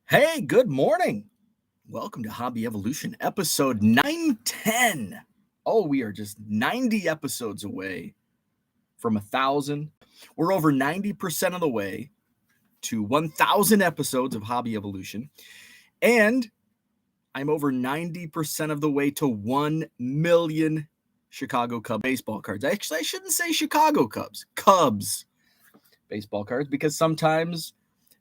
Hey, good morning. Welcome to Hobby Evolution, episode 910. Oh, we are just 90 episodes away from 1,000. We're over 90% of the way to 1,000 episodes of Hobby Evolution. And I'm over 90% of the way to 1 million Chicago Cubs baseball cards. Actually, I shouldn't say Chicago Cubs baseball cards, because sometimes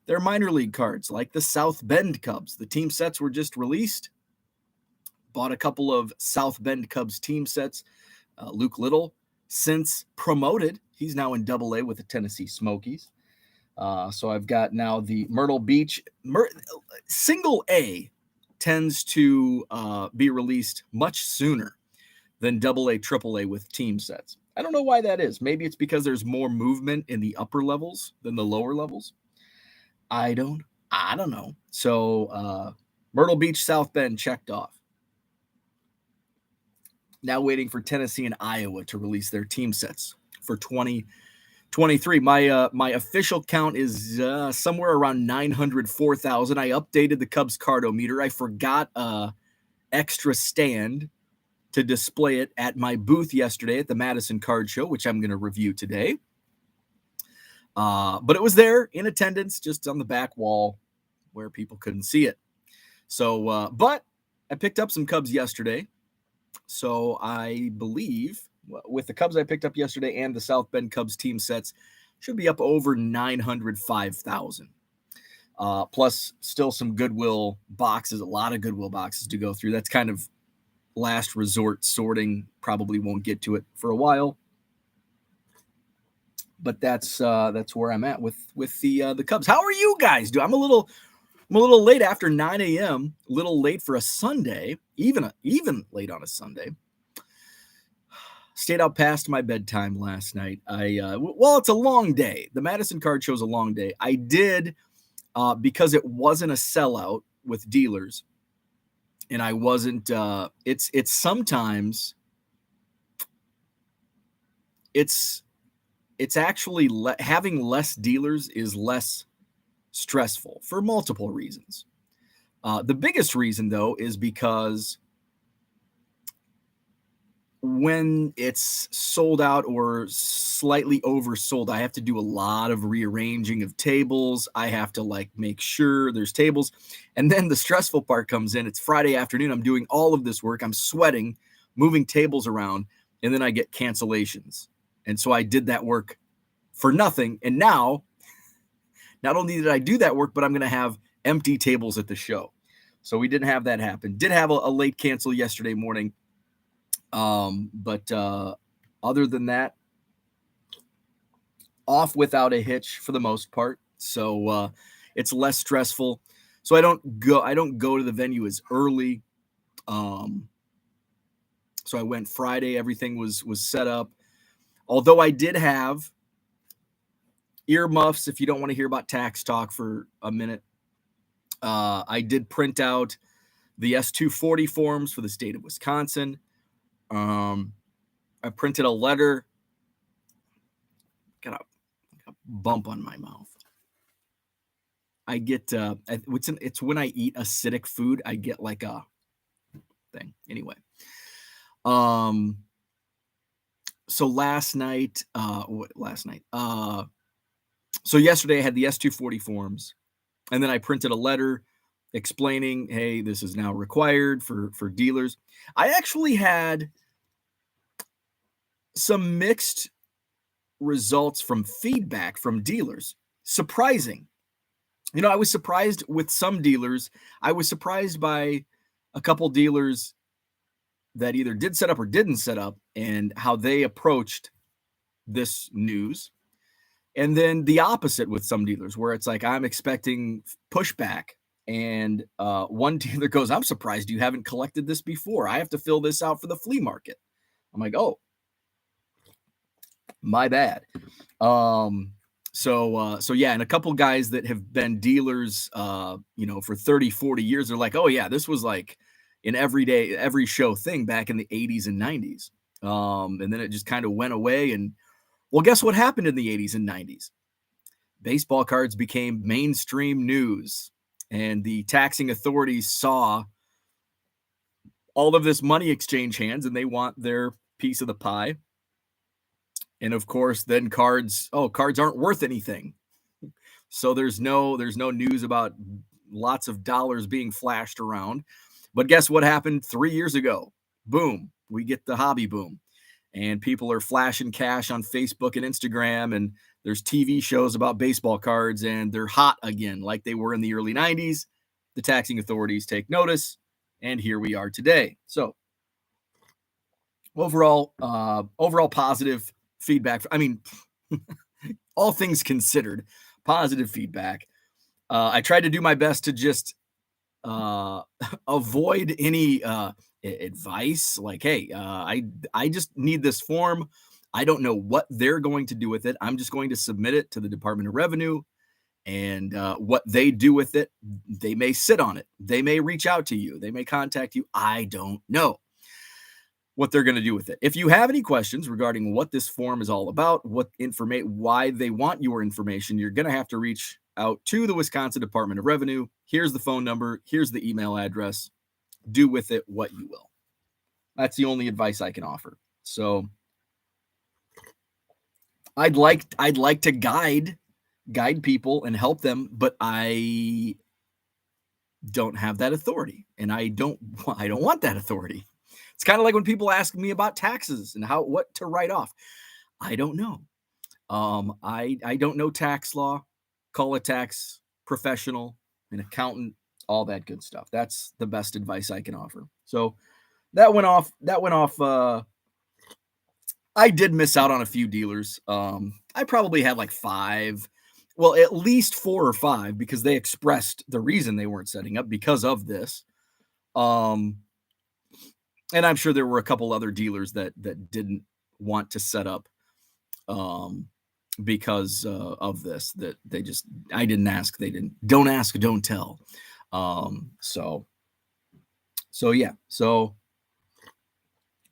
they're minor league cards like the South Bend Cubs. The team sets were just released. Bought a couple of South Bend Cubs team sets. Luke Little, since promoted, he's now in Double-A with the Tennessee Smokies. So I've got now the Myrtle Beach. Single A tends to be released much sooner than Double-A, Triple-A with team sets. I don't know why that is. Maybe it's because there's more movement in the upper levels than the lower levels. I don't know. So Myrtle Beach, South Bend checked off. Now waiting for Tennessee and Iowa to release their team sets for 2023. My official count is somewhere around 904,000. I updated the Cubs cardometer. I forgot extra stand to display it at my booth yesterday at the Madison Card Show, which I'm going to review today. But it was there in attendance, just on the back wall where people couldn't see it. So, but I picked up some Cubs yesterday. So I believe with the Cubs I picked up yesterday and the South Bend Cubs team sets, should be up over 905,000. Plus still some Goodwill boxes, a lot of Goodwill boxes to go through. That's kind of last resort sorting. Probably won't get to it for a while. But that's where I'm at with the Cubs. How are you guys doing? I'm a little late after 9 a.m. A little late for a Sunday, even late on a Sunday. Stayed out past my bedtime last night. It's a long day. The Madison Card Show is a long day. I did because it wasn't a sellout with dealers, and I wasn't. It's sometimes it's actually having less dealers is less stressful for multiple reasons. The biggest reason, though, is because when it's sold out or slightly oversold, I have to do a lot of rearranging of tables. I have to make sure there's tables. And then the stressful part comes in. It's Friday afternoon. I'm doing all of this work. I'm sweating, moving tables around, and then I get cancellations. And so I did that work for nothing. And now, not only did I do that work, but I'm going to have empty tables at the show. So we didn't have that happen. Did have a late cancel yesterday morning. But other than that, off without a hitch for the most part. So it's less stressful. So I don't go to the venue as early. So I went Friday. Everything was set up. Although I did have earmuffs, if you don't want to hear about tax talk for a minute. I did print out the S240 forms for the state of Wisconsin. I printed a letter. Got a bump on my mouth. I get it's when I eat acidic food, I get like a thing. Anyway. So so yesterday I had the S240 forms, and then I printed a letter explaining, hey, this is now required for dealers. I actually had some mixed results from feedback from dealers. Surprising. I was surprised with some dealers. I was surprised by a couple dealers that either did set up or didn't set up and how they approached this news. And then the opposite with some dealers where it's like, I'm expecting pushback. And one dealer goes, I'm surprised you haven't collected this before. I have to fill this out for the flea market. I'm like, oh, my bad. So yeah, and a couple guys that have been dealers, for 30, 40 years, they're like, oh yeah, this was like an every show thing back in the 80s and 90s. And then it just kind of went away. And well, guess what happened in the 80s and 90s? Baseball cards became mainstream news. and the taxing authorities saw all of this money exchange hands, and they want their piece of the pie. And of course, then cards aren't worth anything. So there's no news about lots of dollars being flashed around. But guess what happened 3 years ago? Boom, we get the hobby boom. And people are flashing cash on Facebook and Instagram, and there's TV shows about baseball cards, and they're hot again like they were in the early 90s. The taxing authorities take notice, and here we are today. So overall positive feedback. I mean, all things considered, positive feedback. I tried to do my best to just avoid any advice like, hey, I just need this form. I don't know what they're going to do with it. I'm just going to submit it to the Department of Revenue, and what they do with it, they may sit on it. They may reach out to you. They may contact you. I don't know what they're going to do with it. If you have any questions regarding what this form is all about, why they want your information, you're going to have to reach out to the Wisconsin Department of Revenue. Here's the phone number. Here's the email address. Do with it what you will. That's the only advice I can offer. So I'd like to guide people and help them, but I don't have that authority, and I don't want that authority. It's kind of like when people ask me about taxes and what to write off. I don't know. I don't know tax law. Call a tax professional, an accountant, all that good stuff. That's the best advice I can offer. So that went off. I did miss out on a few dealers. I probably had like 5, well, at least 4 or 5, because they expressed the reason they weren't setting up because of this. And I'm sure there were a couple other dealers that didn't want to set up because of this, that they just, I didn't ask, they didn't, don't ask, don't tell. So yeah. So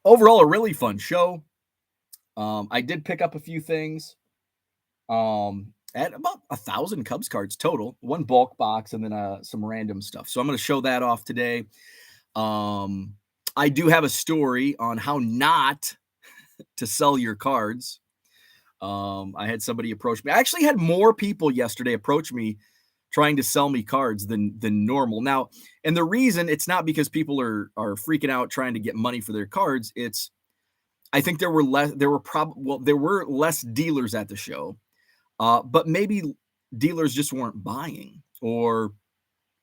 overall, a really fun show. I did pick up a few things. At about 1,000 Cubs cards total, 1 bulk box, and then some random stuff. So I'm going to show that off today. I do have a story on how not to sell your cards. I had somebody approach me. I actually had more people yesterday approach me trying to sell me cards than normal. Now, and the reason, it's not because people are freaking out trying to get money for their cards. I think there were less dealers at the show, but maybe dealers just weren't buying, or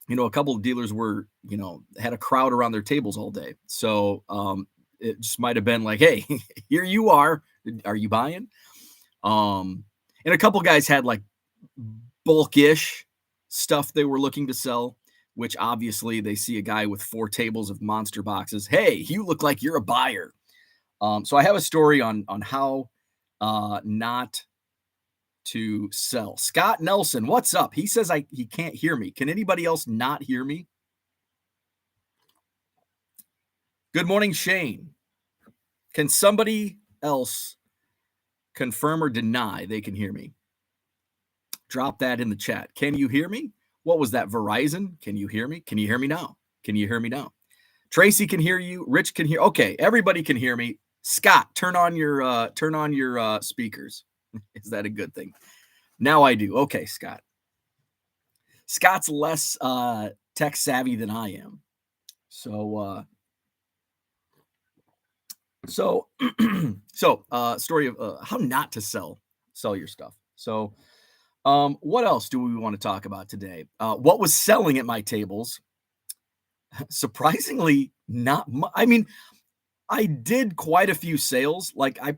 a couple of dealers were, had a crowd around their tables all day. So it just might have been like, hey, here you are. Are you buying? And a couple guys had like bulkish stuff they were looking to sell, which obviously they see a guy with 4 tables of monster boxes. Hey, you look like you're a buyer. So I have a story on how not to sell. Scott Nelson, what's up? He says he can't hear me. Can anybody else not hear me? Good morning, Shane. Can somebody else confirm or deny they can hear me? Drop that in the chat. Can you hear me? What was that, Verizon? Can you hear me? Can you hear me now? Can you hear me now? Tracy can hear you. Rich can hear. Okay, everybody can hear me. Scott, turn on your speakers. Is that a good thing? Now I do. Okay, Scott. Scott's less tech savvy than I am. So story of how not to sell your stuff. So what else do we want to talk about today? What was selling at my tables? Surprisingly, not much. I mean, I did quite a few sales. Like I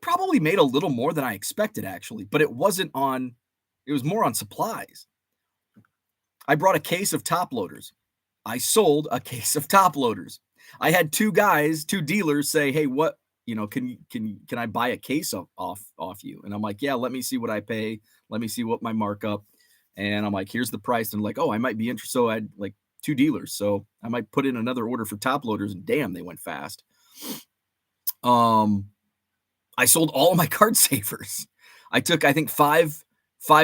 probably made a little more than I expected, actually, but it was more on supplies. I brought a case of top loaders. I sold a case of top loaders. I had 2 dealers say, hey, what, can I buy a case off you? And I'm like, yeah, let me see what I pay. Let me see what my markup. And I'm like, here's the price. And like, oh, I might be interested. So I had like 2 dealers. So I might put in another order for top loaders, and damn, they went fast. I sold all of my card savers. I took, I think, five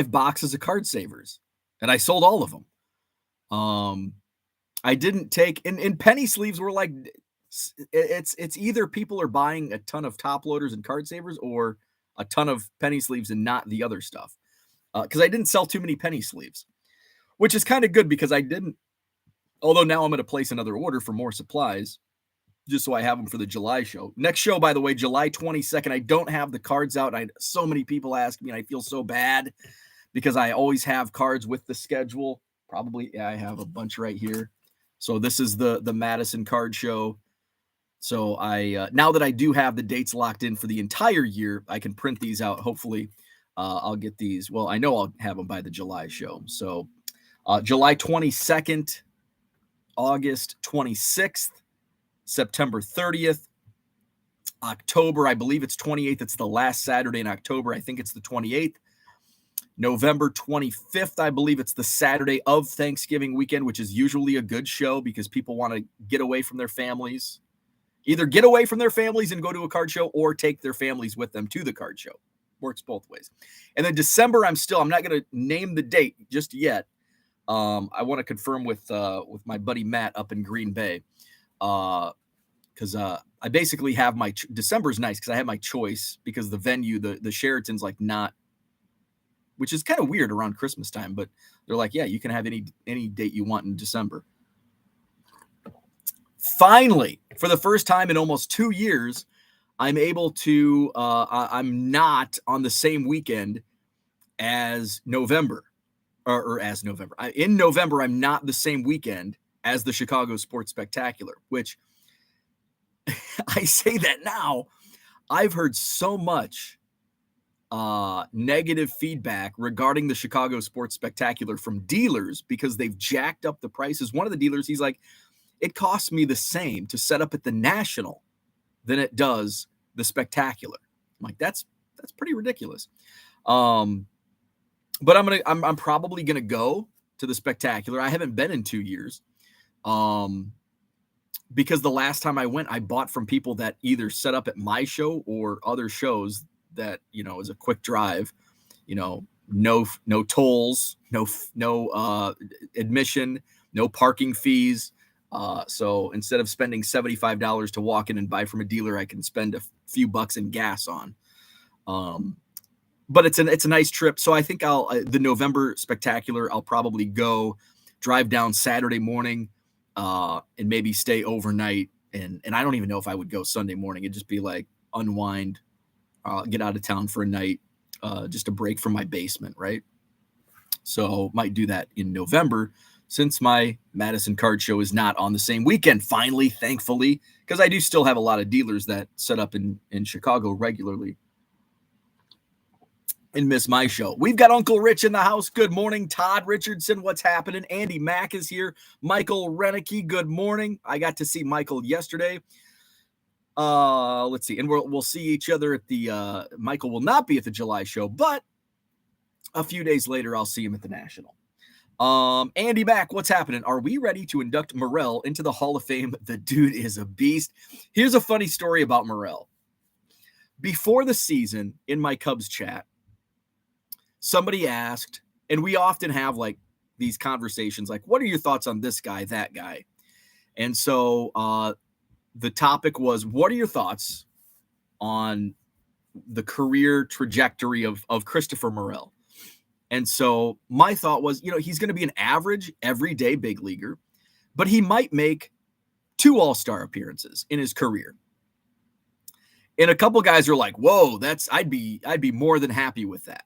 boxes of card savers. and I sold all of them. I didn't take in penny sleeves were like it's either people are buying a ton of top loaders and card savers or a ton of penny sleeves and not the other stuff. Because I didn't sell too many penny sleeves, which is kind of good because I didn't. Although now I'm going to place another order for more supplies just so I have them for the July show. Next show, by the way, July 22nd. I don't have the cards out. So many people ask me, and I feel so bad because I always have cards with the schedule. Probably, yeah, I have a bunch right here. So this is the Madison Card Show. So I now that I do have the dates locked in for the entire year, I can print these out. Hopefully, I'll get these. Well, I know I'll have them by the July show. So July 22nd, August 26th, September 30th, October, I believe it's 28th. It's the last Saturday in October. I think it's the 28th. November 25th, I believe it's the Saturday of Thanksgiving weekend, which is usually a good show because people want to get away from their families. Either get away from their families and go to a card show or take their families with them to the card show. Works both ways. And then December, I'm not going to name the date just yet. I want to confirm with my buddy Matt up in Green Bay. Because I basically have my December's nice because I have my choice because the venue, the Sheraton's like not, which is kind of weird around Christmas time, but they're like, yeah, you can have any date you want in December. Finally, for the first time in almost 2 years, I'm able to, I'm not on the same weekend as November, or as November. In November, I'm not the same weekend as the Chicago Sports Spectacular, which I say that now. I've heard so much negative feedback regarding the Chicago Sports Spectacular from dealers because they've jacked up the prices. One of the dealers, he's like, it costs me the same to set up at the National than it does the Spectacular. I'm like, that's pretty ridiculous. But I'm probably gonna go to the Spectacular. I haven't been in 2 years. Because the last time I went, I bought from people that either set up at my show or other shows that, is a quick drive, no tolls, no admission, no parking fees. So instead of spending $75 to walk in and buy from a dealer, I can spend a few bucks in gas on. But it's a nice trip. So I think the November Spectacular, I'll probably go drive down Saturday morning, and maybe stay overnight. And I don't even know if I would go Sunday morning. It'd just be like unwind, get out of town for a night, just a break from my basement. Right. So might do that in November since my Madison Card Show is not on the same weekend. Finally, thankfully, because I do still have a lot of dealers that set up in Chicago regularly and miss my show. We've got Uncle Rich in the house. Good morning, Todd Richardson. What's happening? Andy Mack is here. Michael Renicky, good morning. I got to see Michael yesterday. Let's see. And we'll see each other at the Michael will not be at the July show, but a few days later I'll see him at the National. Andy Mack, what's happening? Are we ready to induct Morel into the Hall of Fame? The dude is a beast. Here's a funny story about Morel. Before the season in my Cubs chat, somebody asked, and we often have like these conversations, like, what are your thoughts on this guy, that guy? And so the topic was, what are your thoughts on the career trajectory of Christopher Morel? And so my thought was, he's going to be an average, everyday big leaguer, but he might make 2 all-star appearances in his career. And a couple guys are like, whoa, I'd be more than happy with that.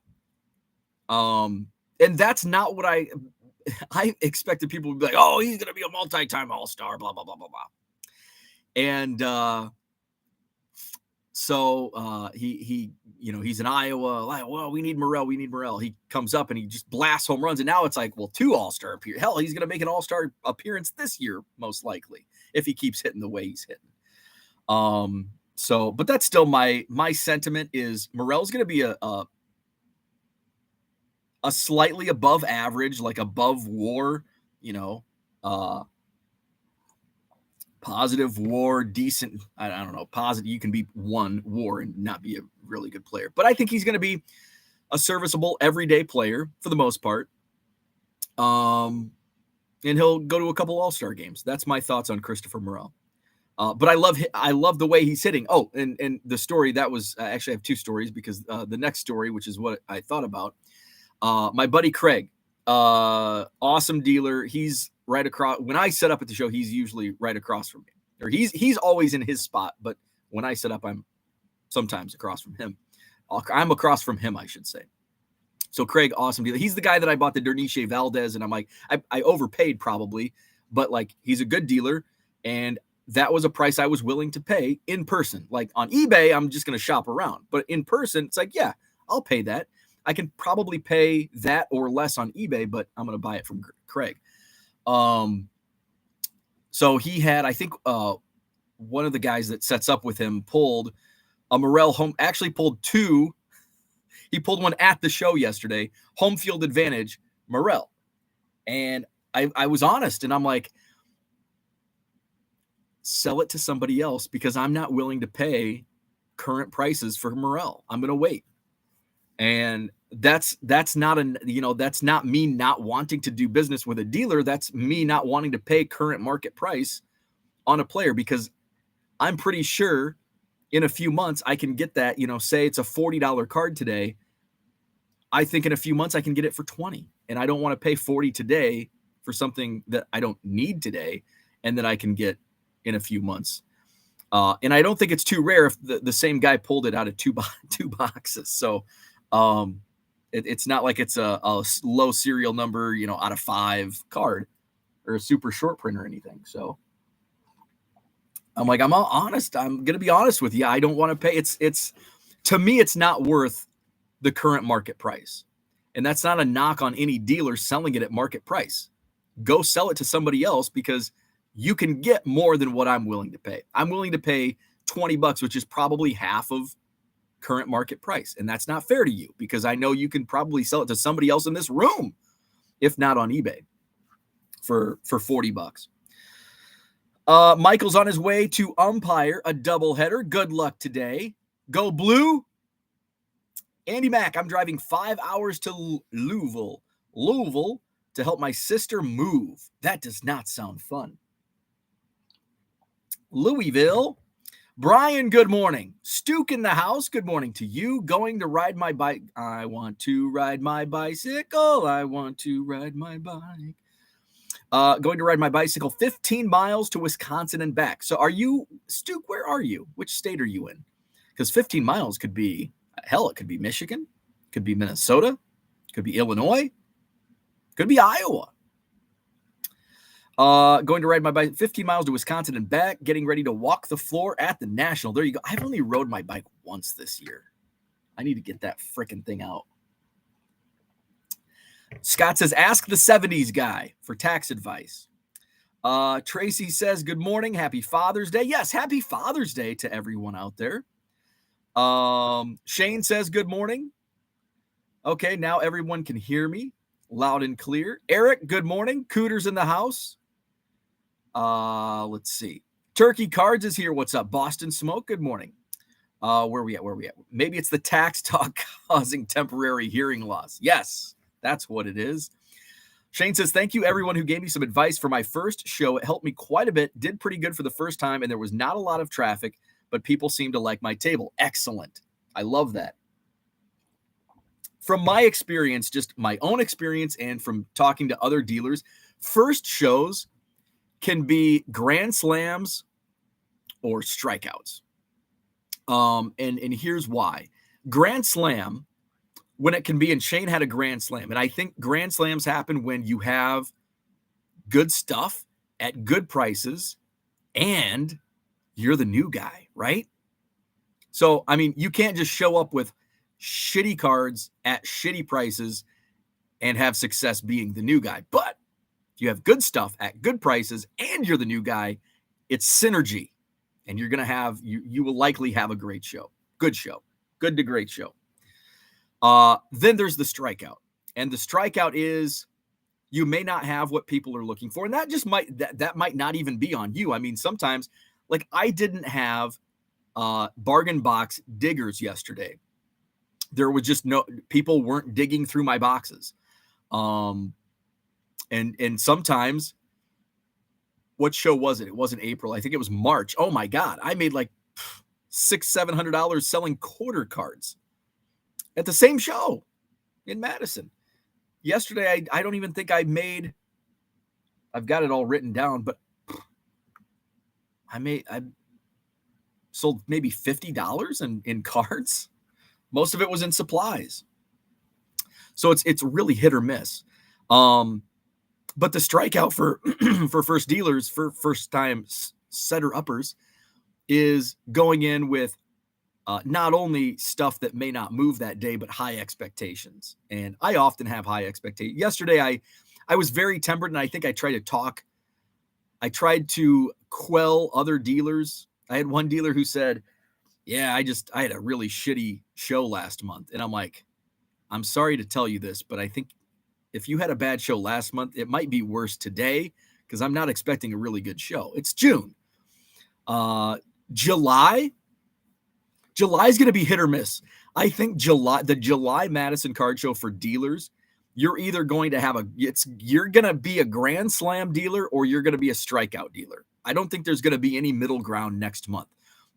And that's not what I expected people would be like, oh, he's going to be a multi-time all-star, blah, blah, blah, blah, blah. And so he he's in Iowa. Like, well, we need Morel. He comes up and he just blasts home runs. And now it's like, well, 2 all-star appearances. Hell, he's going to make an all-star appearance this year, most likely, if he keeps hitting the way he's hitting. So, but that's still my sentiment is Morel's going to be a slightly above average, like above WAR, positive WAR, decent. I don't know, positive. You can be 1 WAR and not be a really good player, but I think he's going to be a serviceable everyday player for the most part. And he'll go to a couple All-Star games. That's my thoughts on Christopher Morel. But I love the way he's hitting. Oh, and the story that was actually I have two stories because the next story, which is what I thought about, my buddy Craig, awesome dealer. He's right across. When I set up at the show, he's usually right across from me, or he's always in his spot. But when I set up, I'm sometimes across from him. I'm across from him, I should say. So Craig, awesome dealer. He's the guy that I bought the Derniche Valdez, and I'm like, I overpaid probably, but like he's a good dealer, and that was a price I was willing to pay in person. Like on eBay, I'm just going to shop around, but in person, it's like, yeah, I'll pay that. I can probably pay that or less on eBay, but I'm going to buy it from Craig. So he had, I think, one of the guys that sets up with him pulled a Morel home, actually pulled two. He pulled one at the show yesterday, home field advantage, Morel. And I was honest, and I'm like, sell it to somebody else because I'm not willing to pay current prices for Morel. I'm going to wait. And that's not that's not me not wanting to do business with a dealer. That's me not wanting to pay current market price on a player because I'm pretty sure in a few months I can get that, say it's a $40 card today. I think in a few months I can get it for $20, and I don't want to pay $40 today for something that I don't need today and that I can get in a few months. And I don't think it's too rare if the same guy pulled it out of two boxes. So it's not like it's a low serial number, out of 5 card or a super short print or anything. So I'm like, I'm honest. I'm going to be honest with you. I don't want to pay. It's to me, it's not worth the current market price. And that's not a knock on any dealer selling it at market price. Go sell it to somebody else because you can get more than what I'm willing to pay. I'm willing to pay $20, which is probably half of current market price. And that's not fair to you because I know you can probably sell it to somebody else in this room, if not on eBay for $40. Michael's on his way to umpire a doubleheader. Good luck today. Go Blue. Andy Mack, I'm driving 5 hours to Louisville to help my sister move. That does not sound fun. Louisville. Brian, good morning. Stuke in the house. Good morning to you. Going to ride my bike. I want to ride my bicycle. I want to ride my bike. Going to ride my bicycle 15 miles to Wisconsin and back. So are you, Stuke, where are you? Which state are you in? Because 15 miles could be, hell, it could be Michigan, could be Minnesota, could be Illinois, could be Iowa. Going to ride my bike 15 miles to Wisconsin and back, getting ready to walk the floor at the National. There you go. I've only rode my bike once this year. I need to get that freaking thing out. Scott says, ask the 70s guy for tax advice. Tracy says, good morning. Happy Father's Day. Yes, happy Father's Day to everyone out there. Shane says, good morning. Okay, now everyone can hear me loud and clear. Eric, good morning. Cooter's in the house. Let's see. Turkey Cards is here. What's up? Boston Smoke, good morning. Where we at? Maybe it's the tax talk causing temporary hearing loss. Yes, that's what it is. Shane says, thank you, everyone who gave me some advice for my first show. It helped me quite a bit. Did pretty good for the first time, and there was not a lot of traffic, but people seemed to like my table. Excellent. I love that. From my experience, just my own experience, and from talking to other dealers, first shows can be grand slams or strikeouts. And here's why. Grand slam, when it can be, and Shane had a grand slam, and I think grand slams happen when you have good stuff at good prices and you're the new guy, right? So, I mean, you can't just show up with shitty cards at shitty prices and have success being the new guy. But if you have good stuff at good prices and you're the new guy, it's synergy. And you're going to have, you will likely have a great show. Good show. Good to great show. Then there's the strikeout. And the strikeout is you may not have what people are looking for. And that just might, that might not even be on you. I mean, sometimes, like I didn't have bargain box diggers yesterday. There was just no, people weren't digging through my boxes. And sometimes, what show was it? It wasn't April. I think it was March. Oh my God. I made like $600-700 selling quarter cards at the same show in Madison. Yesterday, I don't even think I've got it all written down, but I sold maybe $50 in cards. Most of it was in supplies. So it's really hit or miss. But the strikeout for for first dealers, for first time setter uppers, is going in with not only stuff that may not move that day, but high expectations. And I often have high expectations. Yesterday, I was very tempered, and I think I tried to quell other dealers. I had one dealer who said, yeah, I had a really shitty show last month. And I'm like, I'm sorry to tell you this, but I think if you had a bad show last month, it might be worse today, because I'm not expecting a really good show. It's June. July's going to be hit or miss. I think the July Madison Card Show for dealers, you're either going to you're going to be a grand slam dealer, or you're going to be a strikeout dealer. I don't think there's going to be any middle ground next month,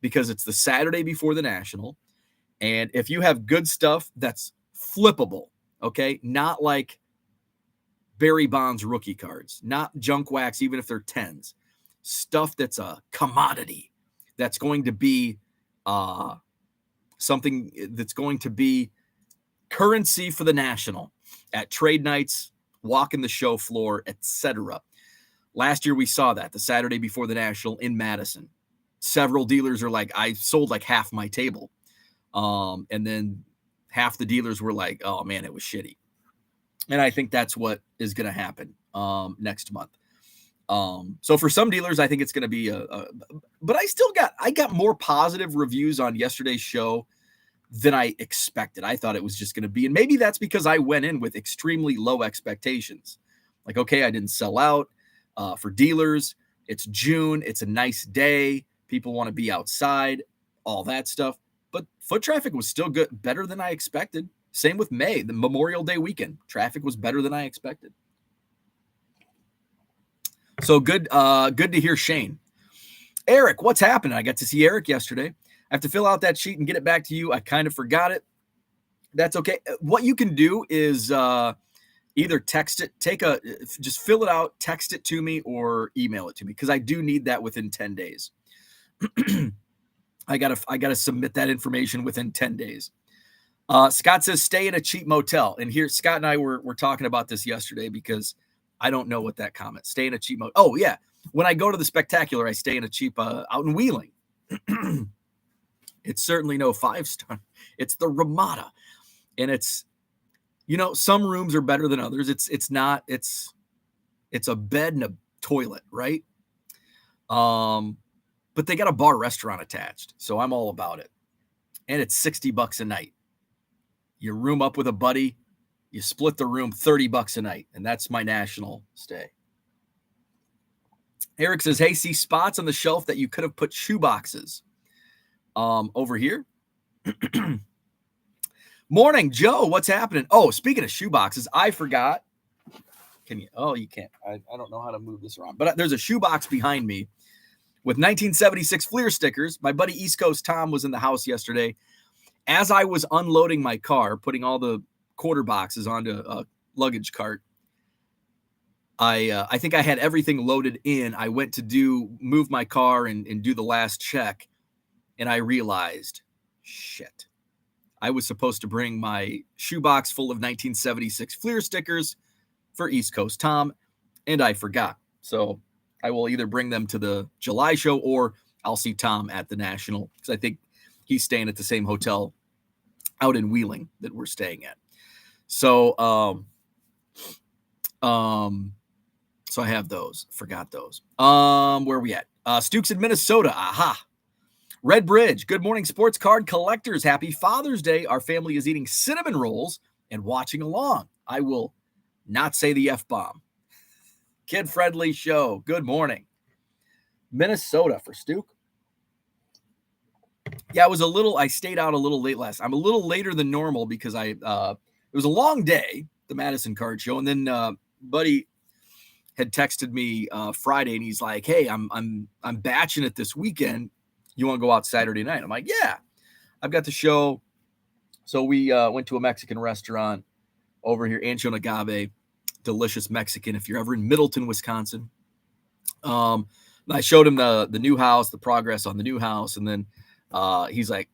because it's the Saturday before the National. And if you have good stuff that's flippable, okay, not like Barry Bonds rookie cards, not junk wax, even if they're 10s, stuff that's a commodity, that's going to be something that's going to be currency for the National at trade nights, walking the show floor, etc. Last year we saw that the Saturday before the National in Madison. Several dealers are like, I sold like half my table. And then half the dealers were like, oh man, it was shitty. And I think that's what is going to happen next month. So for some dealers, I think it's going to be but I got more positive reviews on yesterday's show than I expected. I thought it was just going to be, and maybe that's because I went in with extremely low expectations. Like, okay, I didn't sell out for dealers. It's June. It's a nice day. People want to be outside, all that stuff. But foot traffic was still good, better than I expected. Same with May, the Memorial Day weekend. Traffic was better than I expected. So good to hear Shane. Eric, what's happening? I got to see Eric yesterday. I have to fill out that sheet and get it back to you. I kind of forgot it. That's okay. What you can do is either text it, just fill it out, text it to me, or email it to me, because I do need that within 10 days. I gotta submit that information within 10 days. Scott says, stay in a cheap motel. And here, Scott and I were talking about this yesterday, because I don't know what that comment, stay in a cheap motel. Oh yeah. When I go to the Spectacular, I stay in a cheap, out in Wheeling. It's certainly no 5-star. It's the Ramada. And it's, some rooms are better than others. It's a bed and a toilet, right? But they got a bar restaurant attached. So I'm all about it. And it's $60 a night. You room up with a buddy, you split the room, $30 a night. And that's my National stay. Eric says, hey, see spots on the shelf that you could have put shoe boxes over here. Morning, Joe. What's happening? Oh, speaking of shoe boxes, I forgot. Can you? Oh, you can't. I don't know how to move this around. But there's a shoe box behind me with 1976 Fleer stickers. My buddy East Coast Tom was in the house yesterday. As I was unloading my car, putting all the quarter boxes onto a luggage cart, I think I had everything loaded in. I went to move my car and do the last check, and I realized, shit, I was supposed to bring my shoebox full of 1976 Fleer stickers for East Coast Tom, and I forgot. So I will either bring them to the July show, or I'll see Tom at the National, because I think he's staying at the same hotel out in Wheeling that we're staying at. So, so I have those. Forgot those. Where are we at? Stukes in Minnesota. Aha. Red Bridge. Good morning, sports card collectors. Happy Father's Day. Our family is eating cinnamon rolls and watching along. I will not say the F-bomb. Kid-friendly show. Good morning. Minnesota for Stuke. Yeah, I stayed out a little late last. I'm a little later than normal because it was a long day, the Madison Card Show. And then buddy had texted me Friday, and he's like, "Hey, I'm batching it this weekend. You want to go out Saturday night?" I'm like, "Yeah, I've got the show." So we went to a Mexican restaurant over here, Ancho Agave, delicious Mexican. If you're ever in Middleton, Wisconsin, I showed him the new house, the progress on the new house, and then he's like,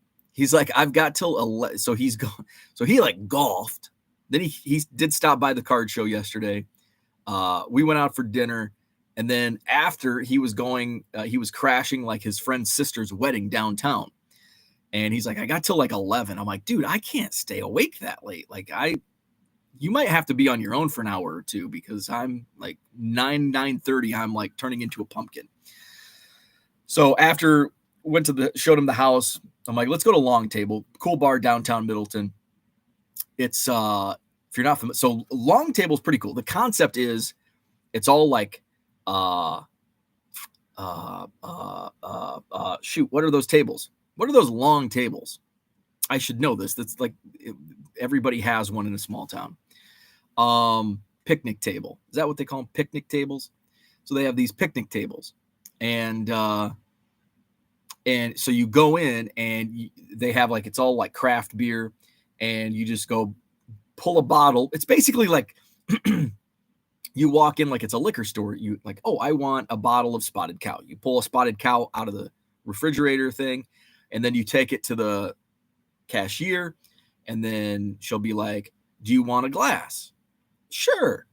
I've got till 11. So he's gone. So he like golfed. Then he did stop by the card show yesterday. We went out for dinner, and then after he was crashing like his friend's sister's wedding downtown. And he's like, I got till like 11. I'm like, dude, I can't stay awake that late. Like you might have to be on your own for an hour or two, because I'm like 9:30. I'm like turning into a pumpkin. So after showed him the house, I'm like, let's go to Long Table, cool bar downtown Middleton. It's if you're not familiar, so Long Table is pretty cool. The concept is it's all like shoot, what are those tables? What are those long tables? I should know this. That's like everybody has one in a small town. Picnic table. Is that what they call them? Picnic tables? So they have these picnic tables. And so you go in and they have like, it's all like craft beer, and you just go pull a bottle. It's basically like you walk in like it's a liquor store. You like, oh, I want a bottle of Spotted Cow. You pull a Spotted Cow out of the refrigerator thing, and then you take it to the cashier, and then she'll be like, do you want a glass? Sure.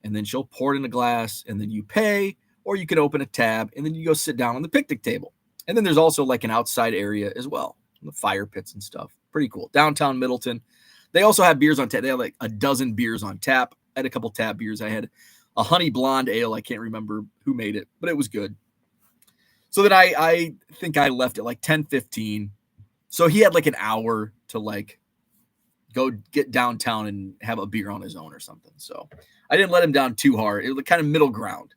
And then she'll pour it in a glass, and then you pay, or you can open a tab, and then you go sit down on the picnic table. And then there's also like an outside area as well, the fire pits and stuff. Pretty cool. Downtown Middleton. They also have beers on tap. They have like a dozen beers on tap. I had a couple tap beers. I had a honey blonde ale. I can't remember who made it, but it was good. So then I think I left at like 10:15. So he had like an hour to like go get downtown and have a beer on his own or something. So I didn't let him down too hard. It was kind of middle ground.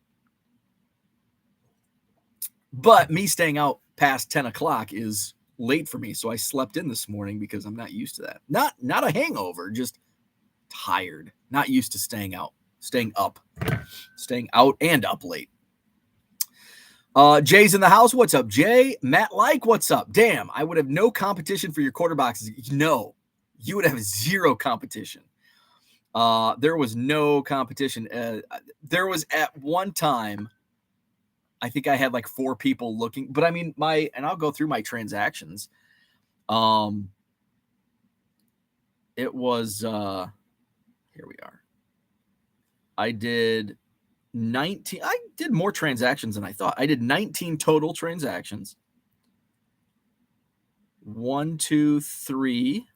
But me staying out past 10 o'clock is late for me. So I slept in this morning because I'm not used to that. Not a hangover, just tired. Not used to staying out and up late. Jay's in the house. What's up, Jay? Matt Like, what's up? Damn, I would have no competition for your quarterbacks. No, you would have zero competition. There was no competition. There was at one time, I think I had like 4 people looking, but I mean and I'll go through my transactions. It was, here we are. I did more transactions than I thought. I did 19 total transactions. 1, 2, 3,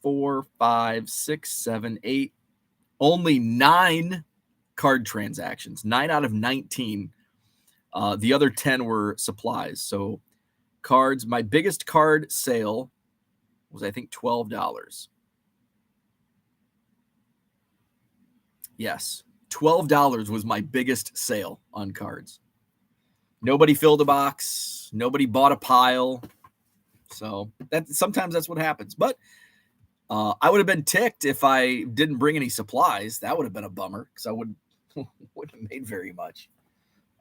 4, 5, 6, 7, 8. Only 9 card transactions. 9 out of 19. The other 10 were supplies. So cards, my biggest card sale was, I think, $12. Yes, $12 was my biggest sale on cards. Nobody filled a box. Nobody bought a pile. So sometimes that's what happens. But I would have been ticked if I didn't bring any supplies. That would have been a bummer, because I wouldn't have made very much.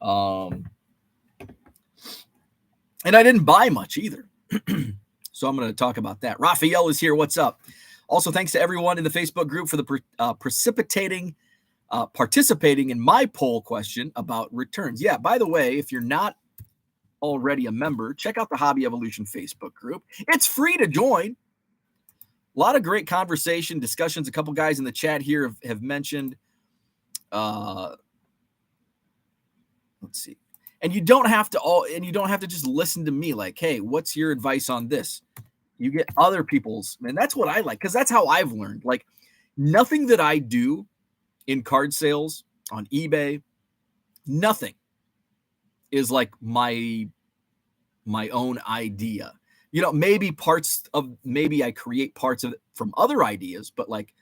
And I didn't buy much either. So I'm going to talk about that. Raphael is here. What's up? Also, thanks to everyone in the Facebook group for the participating in my poll question about returns. Yeah, by the way, if you're not already a member, check out the Hobby Evolution Facebook group. It's free to join. A lot of great conversation, discussions. A couple guys in the chat here have mentioned, let's see. And you don't have to just listen to me like, hey, what's your advice on this? You get other people's, and that's what I like, because that's how I've learned. Like, nothing that I do in card sales on eBay, nothing is like my own idea. You know, maybe I create parts of it from other ideas, but like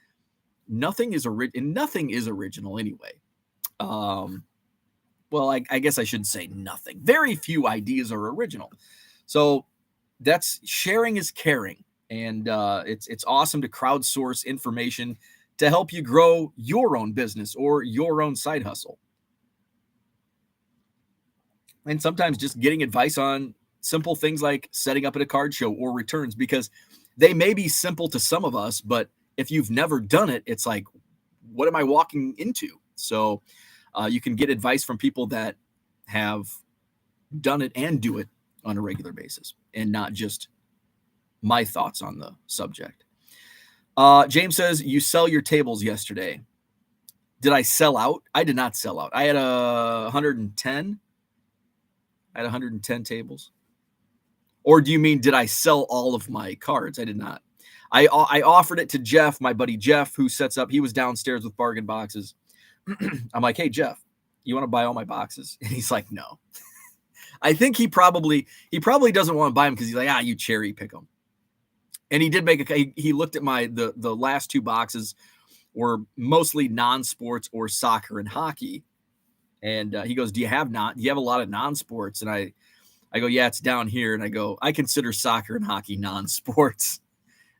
nothing is original anyway. Well, I guess I shouldn't say nothing. Very few ideas are original. So that's sharing is caring. And it's awesome to crowdsource information, to help you grow your own business or your own side hustle. And sometimes just getting advice on simple things like setting up at a card show or returns, because they may be simple to some of us, but if you've never done it, it's like, what am I walking into? So you can get advice from people that have done it and do it on a regular basis, and not just my thoughts on the subject. James says, you sell your tables yesterday. Did I sell out? I did not sell out. I had 110. I had 110 tables. Or do you mean, did I sell all of my cards? I did not. I offered it to Jeff, my buddy Jeff, who sets up. He was downstairs with bargain boxes. I'm like, hey, Jeff, you want to buy all my boxes? And he's like, no. I think he probably doesn't want to buy them because he's like, you cherry pick them. And he did he looked at the last two boxes were mostly non-sports or soccer and hockey. And he goes, do you have a lot of non-sports? And I go, yeah, it's down here. And I go, I consider soccer and hockey non-sports.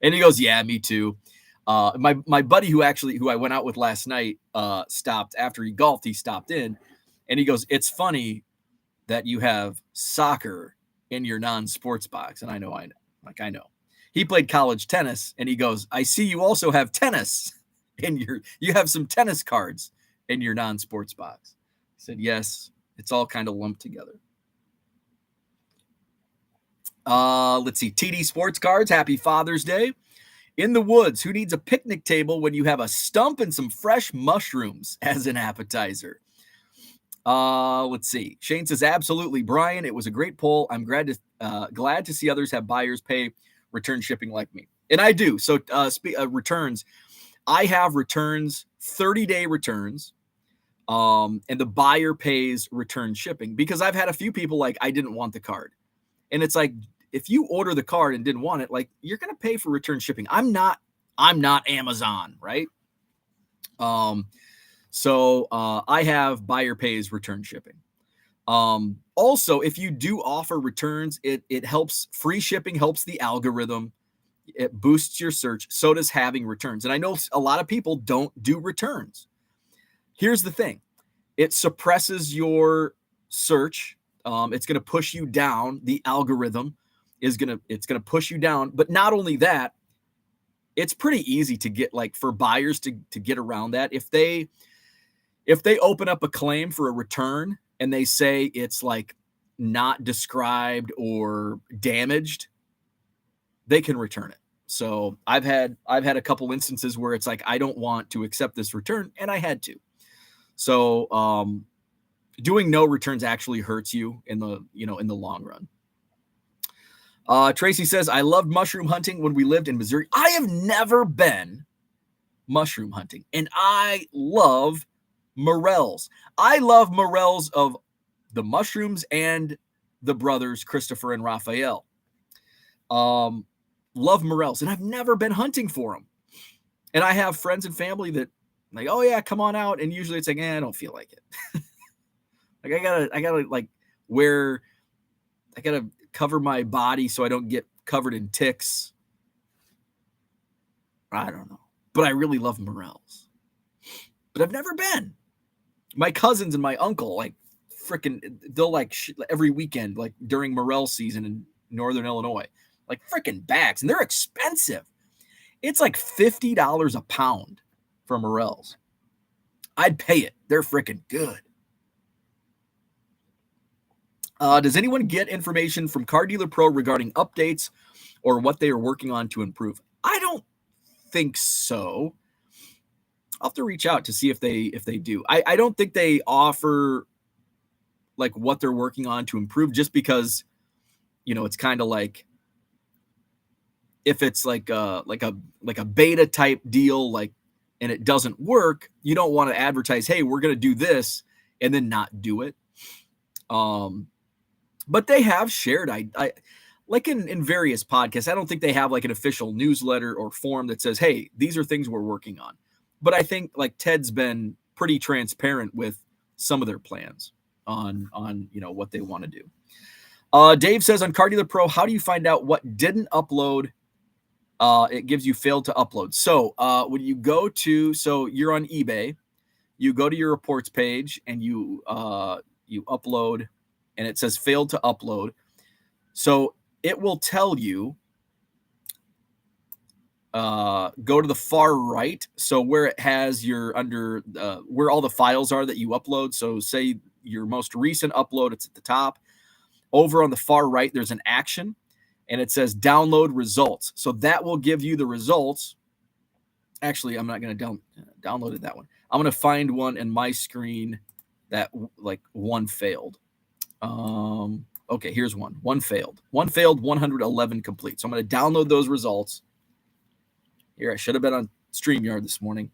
And he goes, yeah, me too. My buddy who I went out with last night stopped after he golfed. He stopped in, and he goes, it's funny that you have soccer in your non-sports box. And I know. I know. He played college tennis, and he goes, I see you also have tennis you have some tennis cards in your non-sports box. I said, yes, it's all kind of lumped together. Let's see. TD Sports Cards, happy Father's Day. In the woods, who needs a picnic table when you have a stump and some fresh mushrooms as an appetizer? Let's see. Shane says, absolutely, Brian. It was a great poll. I'm glad to see others have buyers pay return shipping like me. And I do. So returns, I have returns, 30-day returns. And the buyer pays return shipping, because I've had a few people like, I didn't want the card. And it's like, if you order the card and didn't want it, like, you're going to pay for return shipping. I'm not Amazon, right? So I have buyer pays return shipping. Also, if you do offer returns, it helps. Free shipping helps the algorithm. It boosts your search. So does having returns. And I know a lot of people don't do returns. Here's the thing. It suppresses your search. It's going to push you down. The algorithm it's going to push you down. But not only that, it's pretty easy to get, like, for buyers to get around that. If they open up a claim for a return and they say it's like not described or damaged, they can return it. So I've had a couple instances where it's like, I don't want to accept this return, and I had to. So doing no returns actually hurts you in the long run. Tracy says, I loved mushroom hunting when we lived in Missouri. I have never been mushroom hunting, and I love morels. I love morels of the mushrooms and the brothers, Christopher and Raphael. Love morels, and I've never been hunting for them. And I have friends and family that, like, oh yeah, come on out. And usually it's like, I don't feel like it. Like, I gotta like I gotta cover my body so I don't get covered in ticks. I don't know, but I really love morels. But I've never been. My cousins and my uncle, like, freaking, they'll like every weekend, like during morel season in Northern Illinois, like freaking bags, and they're expensive. It's like $50 a pound for morels. I'd pay it. They're freaking good. Does anyone get information from Car Dealer Pro regarding updates or what they are working on to improve? I don't think so. I'll have to reach out to see if they do. I don't think they offer like what they're working on to improve, just because, it's kind of like, if it's like a beta type deal, like, and it doesn't work, you don't want to advertise, hey, we're going to do this, and then not do it. But they have shared, I like in various podcasts, I don't think they have like an official newsletter or form that says, hey, these are things we're working on. But I think like Ted's been pretty transparent with some of their plans on what they want to do. Dave says, on Car Dealer Pro, how do you find out what didn't upload it gives you failed to upload. So when you go to, so you're on eBay, you go to your reports page and you upload, and it says failed to upload. So it will tell you, go to the far right. So where it has your under, where all the files are that you upload. So say your most recent upload, it's at the top. Over on the far right, there's an action, and it says download results. So that will give you the results. Actually, I'm not going to download that one. I'm going to find one in my screen that like one failed. Okay, here's one. One failed. 111 complete. So I'm going to download those results. Here, I should have been on StreamYard this morning.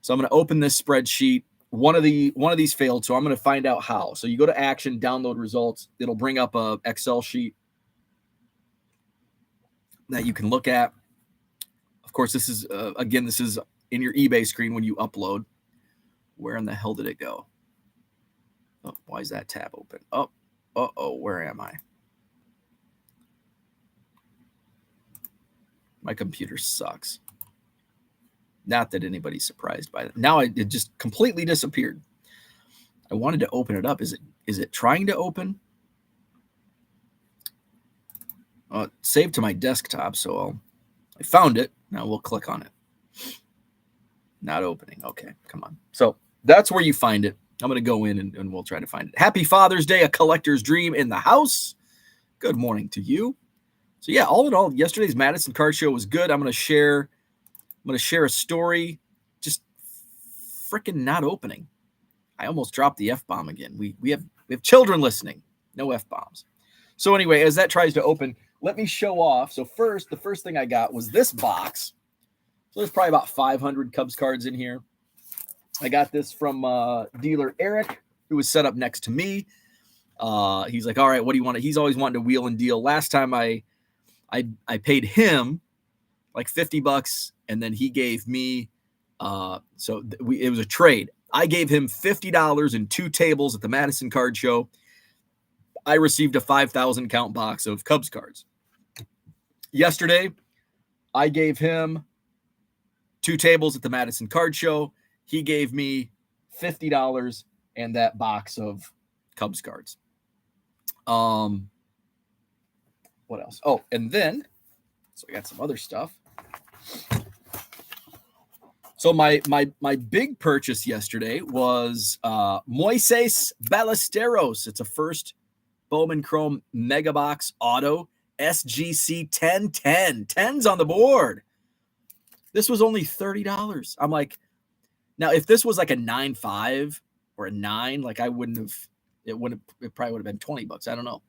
So I'm going to open this spreadsheet. One of these failed, so I'm going to find out how. So you go to action, download results. It'll bring up a Excel sheet that you can look at. Of course, this is again, this is in your eBay screen when you upload. Where in the hell did it go? Oh, why is that tab open? Oh, where am I? My computer sucks. Not that anybody's surprised by that. Now it just completely disappeared. I wanted to open it up. Is it trying to open? Saved to my desktop, so I found it. Now we'll click on it. Not opening. Okay, come on. So that's where you find it. I'm going to go in and we'll try to find it. Happy Father's Day, a collector's dream in the house. Good morning to you. So yeah, all in all, yesterday's Madison Card Show was good. I'm going to share a story. Just freaking not opening. I almost dropped the F-bomb again. We have children listening. No F-bombs. So anyway, as that tries to open, let me show off. So the first thing I got was this box. So there's probably about 500 Cubs cards in here. I got this from dealer Eric, who was set up next to me. He's like, all right, what do you want? He's always wanted to wheel and deal. Last time I paid him like $50, and then he gave me, it was a trade. I gave him $50 and 2 tables at the Madison Card Show. I received a 5,000 count box of Cubs cards. Yesterday, I gave him 2 tables at the Madison Card Show. He gave me $50 and that box of Cubs cards. What else? Oh, and then, so I got some other stuff. So my big purchase yesterday was Moises Ballesteros. It's a first Bowman Chrome Mega Box Auto SGC 1010. 10's on the board. This was only $30. I'm like, now if this was like a 9.5 or a 9, like it probably would have been $20. I don't know.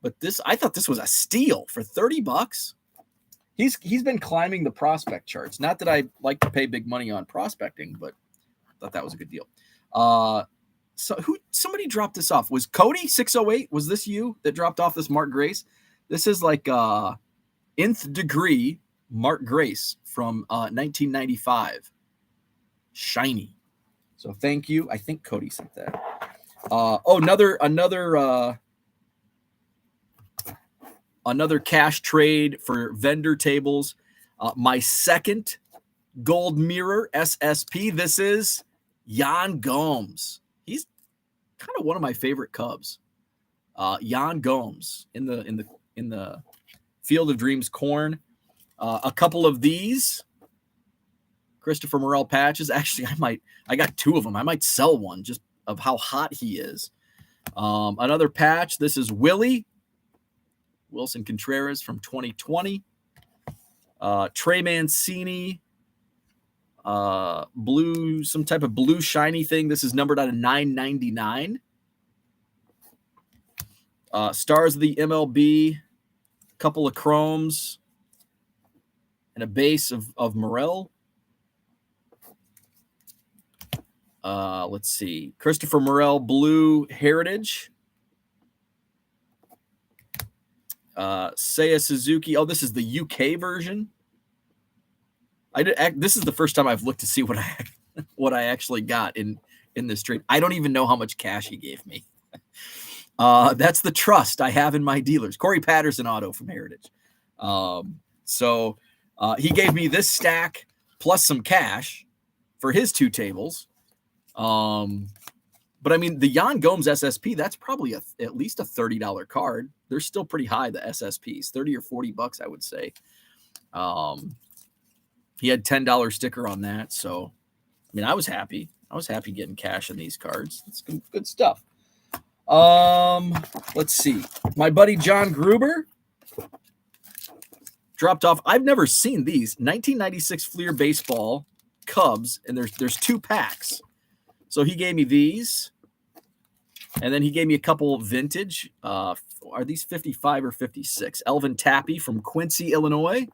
But I thought this was a steal for $30. He's been climbing the prospect charts. Not that I like to pay big money on prospecting, but I thought that was a good deal. Somebody dropped this off. Was Cody 608? Was this you that dropped off this Mark Grace? This is like nth degree Mark Grace from 1995. Shiny. So thank you. I think Cody sent that. Another cash trade for vendor tables. My second gold mirror SSP. This is Yan Gomes. He's kind of one of my favorite Cubs. Yan Gomes in the Field of Dreams corn. A couple of these Christopher Morel patches. Actually, I got 2 of them. I might sell one just of how hot he is. Another patch. This is Wilson Contreras from 2020. Trey Mancini, blue, some type of blue shiny thing. This is numbered out of 999. Stars of the MLB, couple of chromes, and a base of Morel. Let's see. Christopher Morel Blue Heritage. Seiya Suzuki. Oh, this is the UK version. This is the first time I've looked to see what I actually got in this trade. I don't even know how much cash he gave me. That's the trust I have in my dealers. Corey Patterson auto from Heritage. So He gave me this stack plus some cash for his 2 tables. But I mean, the Jan Gomes SSP, that's probably at least a $30 card. They're still pretty high, the SSPs, 30 or $40, I would say. He had $10 sticker on that. So, I mean, I was happy. I was happy getting cash on these cards. It's good stuff. Let's see. My buddy John Gruber dropped off. I've never seen these 1996 Fleer Baseball Cubs, and there's 2 packs. So he gave me these, and then he gave me a couple vintage. Are these 55 or 56? Elvin Tappy from Quincy, Illinois.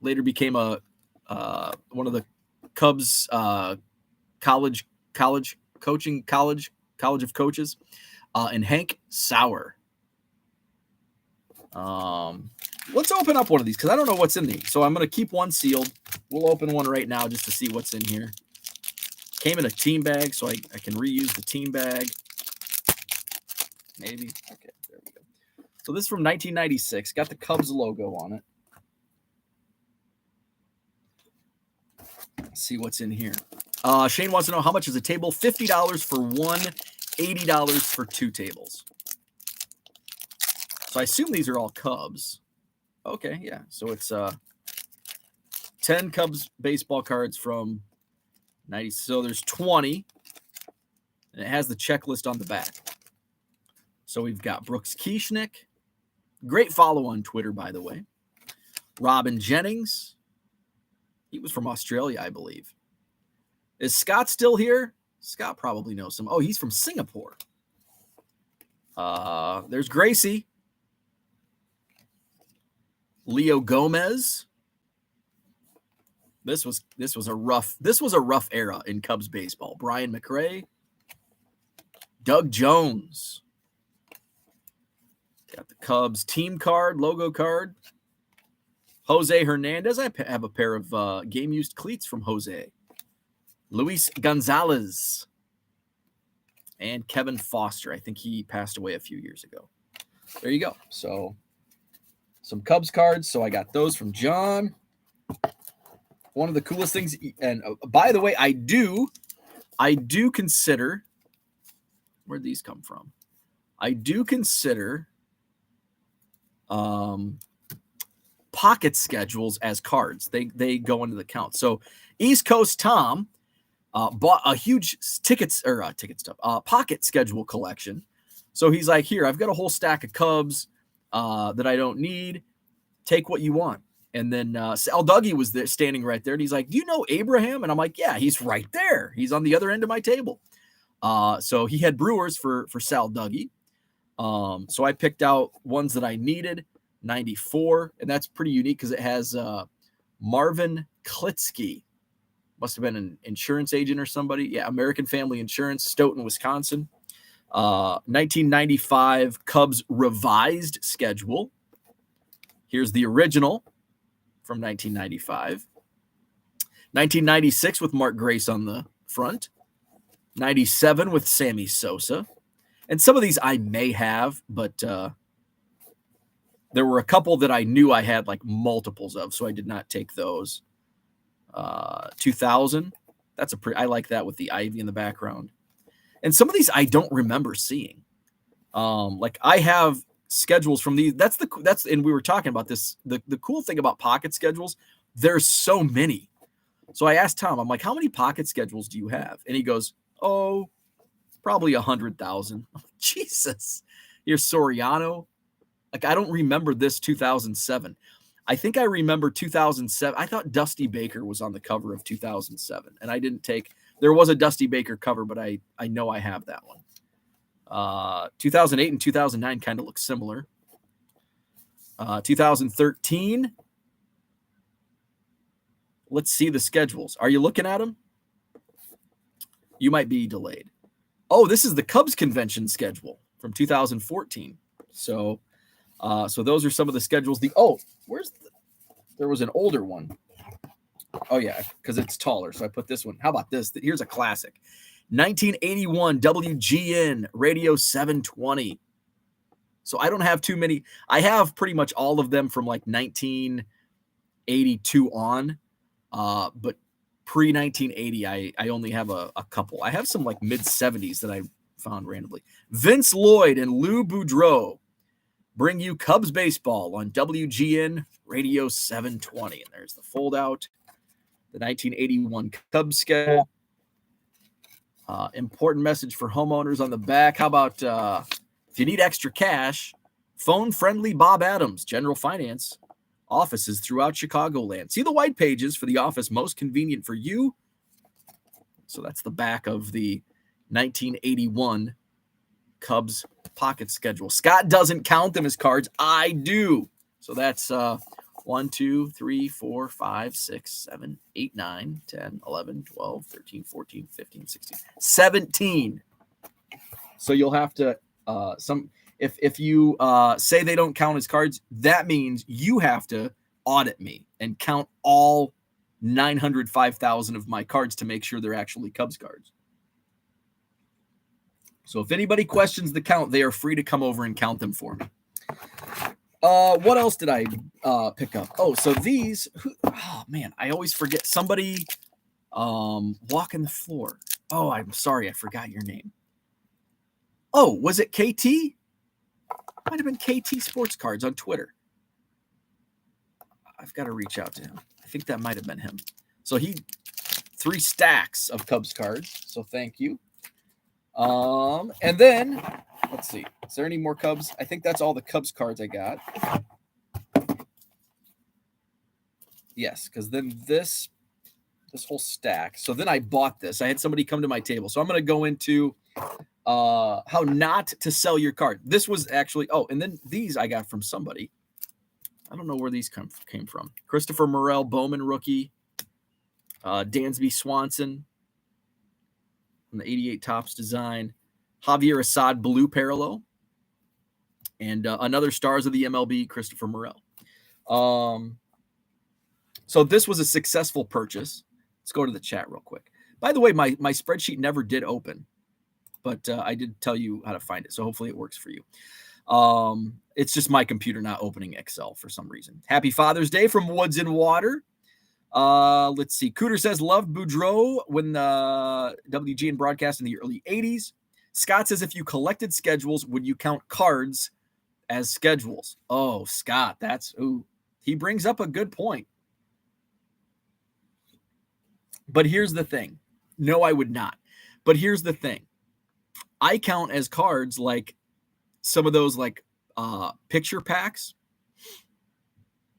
Later became one of the Cubs college of coaches, and Hank Sauer. Let's open up one of these because I don't know what's in these. So I'm going to keep one sealed. We'll open one right now just to see what's in here. Came in a team bag, so I can reuse the team bag. Maybe. Okay, there we go. So this is from 1996. Got the Cubs logo on it. Let's see what's in here. Shane wants to know how much is a table? $50 for one, $80 for 2 tables. So I assume these are all Cubs. Okay, yeah. So it's 10 Cubs baseball cards from 90. So there's 20. And it has the checklist on the back. So we've got Brooks Kieschnick. Great follow on Twitter, by the way. Robin Jennings. He was from Australia, I believe. Is Scott still here? Scott probably knows him. Oh, he's from Singapore. There's Gracie. Leo Gomez. This was a rough era in Cubs baseball. Brian McRae. Doug Jones. Got the Cubs team card, logo card. Jose Hernandez. I have a pair of game-used cleats from Jose. Luis Gonzalez. And Kevin Foster. I think he passed away a few years ago. There you go. So some Cubs cards. So I got those from John. One of the coolest things. And by the way, I do consider. Where'd these come from? I do consider pocket schedules as cards. They go into the count. So East Coast Tom bought a huge pocket schedule collection. So he's like, here, I've got a whole stack of Cubs that I don't need. Take what you want. And then Sal Dougie was there, standing right there. And he's like, do you know Abraham? And I'm like, yeah, he's right there. He's on the other end of my table. So he had Brewers for Sal Dougie. So I picked out ones that I needed. 94. And that's pretty unique because it has Marvin Klitsky. Must have been an insurance agent or somebody. Yeah, American Family Insurance, Stoughton, Wisconsin. 1995 Cubs revised schedule. Here's the original from 1995. 1996 with Mark Grace on the front. 97 with Sammy Sosa. And some of these I may have, but there were a couple that I knew I had like multiples of, so I did not take those. 2000. I like that with the ivy in the background. And some of these I don't remember seeing. Like I have schedules from these. And we were talking about this. The cool thing about pocket schedules, there's so many. So I asked Tom, I'm like, how many pocket schedules do you have? And he goes, oh, probably 100,000. Jesus. Here's Soriano. Like, I don't remember this 2007. I think I remember 2007. I thought Dusty Baker was on the cover of 2007, and I didn't take. There was a Dusty Baker cover, but I know I have that one. 2008 and 2009 kind of look similar. 2013. Let's see the schedules. Are you looking at them? You might be delayed. Oh, this is the Cubs convention schedule from 2014. So those are some of the schedules. There was an older one. Oh yeah, because it's taller. So I put this one. How about this? Here's a classic. 1981 WGN Radio 720. So I don't have too many. I have pretty much all of them from like 1982 on. But pre 1980, I only have a couple. I have some like mid 70s that I found randomly. Vince Lloyd and Lou Boudreau bring you Cubs baseball on WGN Radio 720. And there's the fold out, the 1981 Cubs schedule. Important message for homeowners on the back. How about if you need extra cash, phone friendly Bob Adams, General Finance, offices throughout Chicagoland. See the white pages for the office most convenient for you. So that's the back of the 1981 Cubs pocket schedule. Scott doesn't count them as cards. I do. So that's 1, 2, 3, 4, 5, 6, 7, 8, 9, 10, 11, 12, 13, 14, 15, 16, 17. So you'll have to if you say they don't count as cards, that means you have to audit me and count all 905,000 of my cards to make sure they're actually Cubs cards. So if anybody questions the count, they are free to come over and count them for me. What else did I pick up? Oh, so these. Oh man, I always forget. Somebody walking the floor. Oh, I'm sorry, I forgot your name. Oh, was it KT? Might have been KT Sports Cards on Twitter. I've got to reach out to him. I think that might have been him. So he 3 stacks of Cubs cards. So thank you. And then let's see. Is there any more Cubs? I think that's all the Cubs cards I got. Yes, because then this whole stack. So then I bought this. I had somebody come to my table. So I'm going to go into how not to sell your card. This was actually, and then these I got from somebody. I don't know where these came from. Christopher Morel, Bowman rookie. Dansby Swanson from the 88 Topps design. Javier Assad blue parallel. And another Stars of the MLB, Christopher Morel. So this was a successful purchase. Let's go to the chat real quick. By the way, my spreadsheet never did open, but I did tell you how to find it. So hopefully it works for you. It's just my computer not opening Excel for some reason. Happy Father's Day from Woods and Water. Let's see. Cooter says, loved Boudreau when the WGN broadcast in the early 80s. Scott says, if you collected schedules, would you count cards as schedules? Oh, Scott, he brings up a good point. But here's the thing. No, I would not. But here's the thing. I count as cards like some of those like picture packs.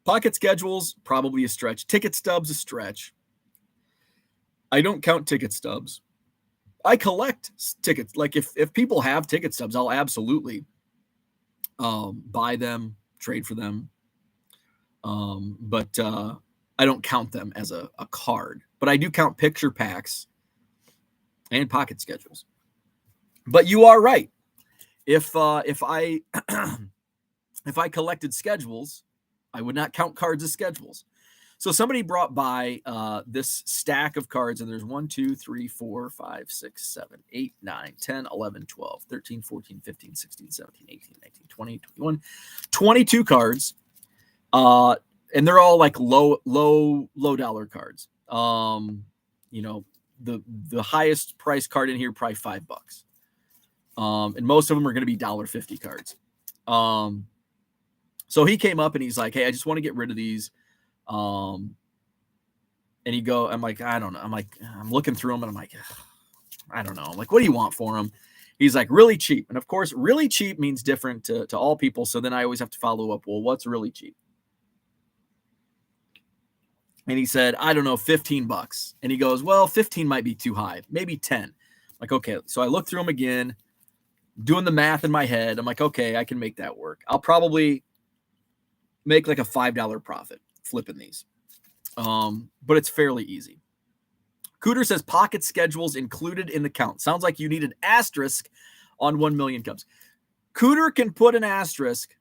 Pocket schedules, probably a stretch. Ticket stubs, a stretch. I don't count ticket stubs. I collect tickets. Like if people have ticket stubs, I'll absolutely buy them, trade for them. But I don't count them as a card. But I do count picture packs and pocket schedules. But you are right. If I if I collected schedules, I would not count cards as schedules. So somebody brought by this stack of cards, and there's 1, 2, 3, 4, 5, 6, 7, 8, 9, 10, 11, 12, 13, 14, 15, 16, 17, 18, 19, 20, 21, 22 cards. And they're all like low dollar cards. The highest price card in here, probably $5. And most of them are going to be $1.50 cards. So he came up and he's like, hey, I just want to get rid of these. And I'm like, I don't know. I'm looking through them and I'm like, I don't know. I'm like, what do you want for them? He's like, really cheap. And of course, really cheap means different to all people. So then I always have to follow up. Well, what's really cheap? And he said, I don't know, $15. And he goes, well, 15 might be too high. Maybe 10. Like, okay. So I look through them again, doing the math in my head. I'm like, okay, I can make that work. I'll probably make like a $5 profit flipping these. But it's fairly easy. Cooter says pocket schedules included in the count. Sounds like you need an asterisk on 1 million Cubs. Cooter can put an asterisk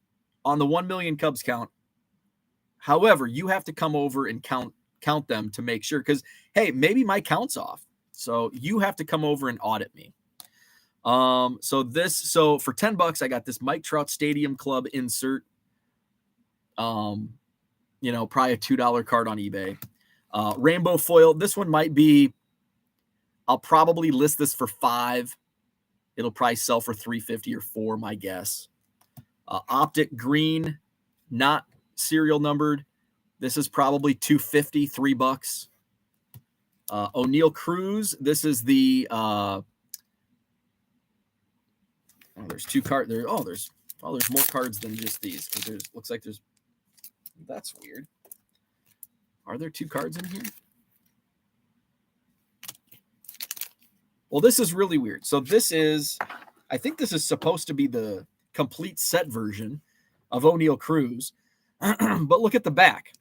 on the 1 million Cubs count. However, you have to come over and count them to make sure, because, hey, maybe my count's off. So you have to come over and audit me. So for $10, I got this Mike Trout Stadium Club insert. Probably a $2 card on eBay. Rainbow foil. This one might be, I'll probably list this for $5. It'll probably sell for $3.50 or $4, my guess. Optic green, not serial numbered. This is probably $2.50, $3. O'Neal Cruz. This is the there's two cards there. There's more cards than just these, because that's weird. Are there two cards in here? Well, this is really weird. So I think this is supposed to be the complete set version of O'Neal Cruz. But look at the back.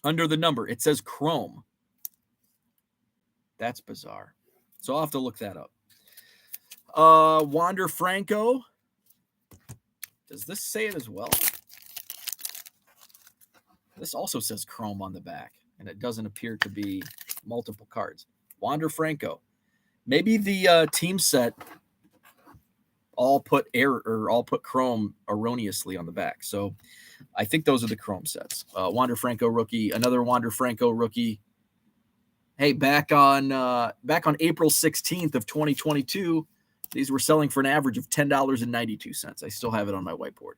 Under the number, it says Chrome. That's bizarre. So I'll have to look that up. Wander Franco. Does this say it as well? This also says Chrome on the back, and it doesn't appear to be multiple cards. Wander Franco. Maybe the team set all put Chrome erroneously on the back. So I think those are the Chrome sets. Wander Franco rookie, another Wander Franco rookie. Hey, back on April 16th of 2022, these were selling for an average of $10.92. I still have it on my whiteboard.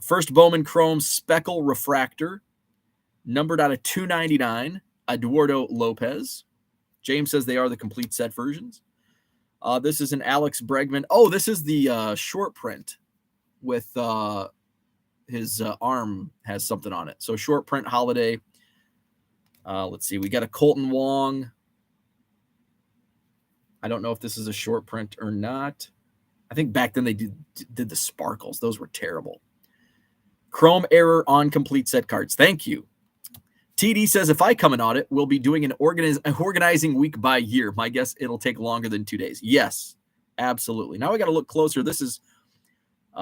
First Bowman Chrome Speckle Refractor, numbered out of 299, Eduardo Lopez. James says they are the complete set versions. This is an Alex Bregman. Oh, this is the short print with his arm has something on it. So short print holiday. Let's see. We got a Colton Wong. I don't know if this is a short print or not. I think back then they did the sparkles. Those were terrible. Chrome error on complete set cards. Thank you. TD says, if I come and audit, we'll be doing an organizing week by year. My guess it'll take longer than 2 days. Yes, absolutely. Now I got to look closer. This is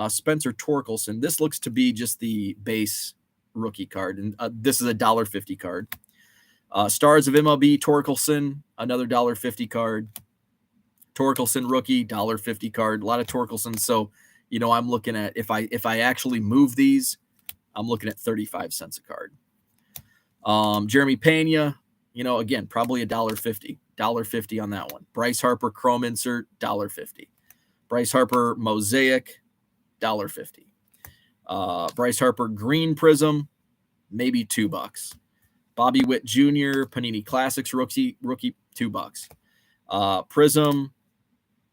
Spencer Torkelson. This looks to be just the base rookie card. And this is a $1.50 card. Stars of MLB, Torkelson, another $1.50 card. Torkelson rookie, $1.50 card. A lot of Torkelson. So, I'm looking at, if I actually move these, I'm looking at 35 cents a card. Jeremy Pena, again, probably $1.50 on that one. Bryce Harper Chrome insert, $1.50. Bryce Harper Mosaic, $1.50. Bryce Harper Green Prism, maybe $2. Bobby Witt Jr. Panini Classics rookie, $2. Prism,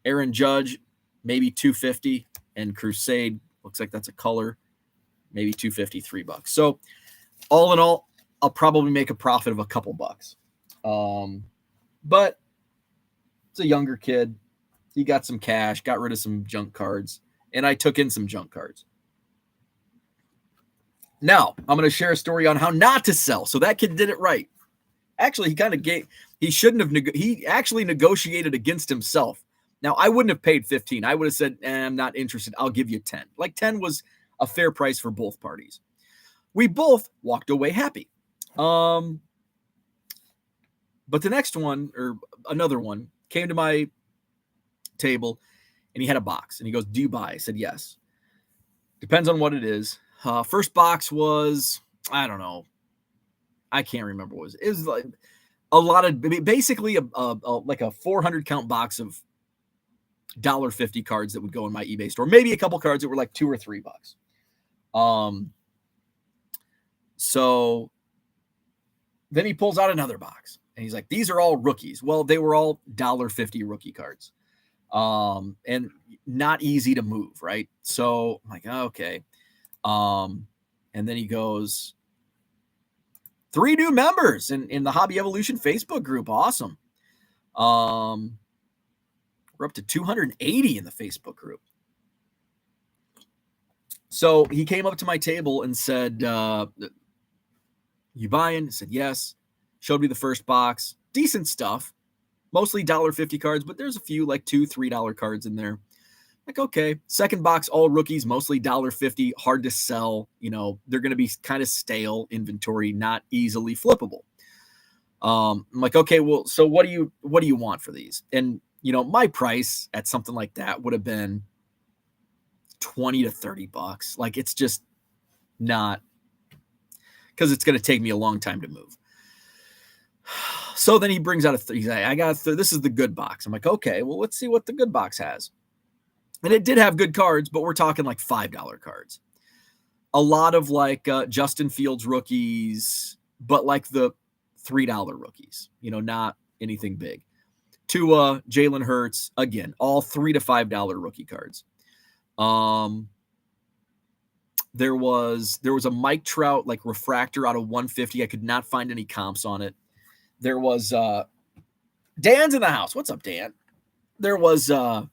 Aaron Judge, maybe $2.50, and Crusade, looks like that's a color, maybe $2.50, $3. So all in all, I'll probably make a profit of a couple bucks. But it's a younger kid. He got some cash, got rid of some junk cards, and I took in some junk cards. Now, I'm going to share a story on how not to sell. So that kid did it right. Actually, he actually negotiated against himself. Now, I wouldn't have paid 15. I would have said, I'm not interested. I'll give you 10. Like 10 was a fair price for both parties. We both walked away happy. But the next one, or another one, came to my table, and he had a box, and he goes, do you buy? I said, yes. Depends on what it is. First box was, I don't know. I can't remember what it was. It was like a lot of, basically like a 400 count box of $1.50 cards that would go in my eBay store. Maybe a couple cards that were like $2 or $3. So then he pulls out another box, and he's like, these are all rookies. Well, they were all $1.50 rookie cards. And not easy to move, right? So I'm like, okay. And then he goes, 3 new members in the Hobby Evolution Facebook group. Awesome. We're up to 280 in the Facebook group. So he came up to my table and said, you buying? I said, yes. Showed me the first box. Decent stuff. Mostly $1.50 cards, but there's a few like $2, $3 cards in there. Like, okay. Second box, all rookies, mostly $1.50, hard to sell. They're going to be kind of stale inventory, not easily flippable. I'm like, okay, well, so what do you want for these? And my price at something like that would have been 20 to 30 bucks. Like, it's just not, because it's going to take me a long time to move. So then he brings out he's like, I got this is the good box. I'm like, okay, well, let's see what the good box has. And it did have good cards, but we're talking like $5 cards. A lot of like Justin Fields rookies, but like the $3 rookies, not anything big. Tua, Jalen Hurts, again, all $3 to $5 rookie cards. There was a Mike Trout like refractor out of 150. I could not find any comps on it. There was Dan's in the house. What's up, Dan? There was a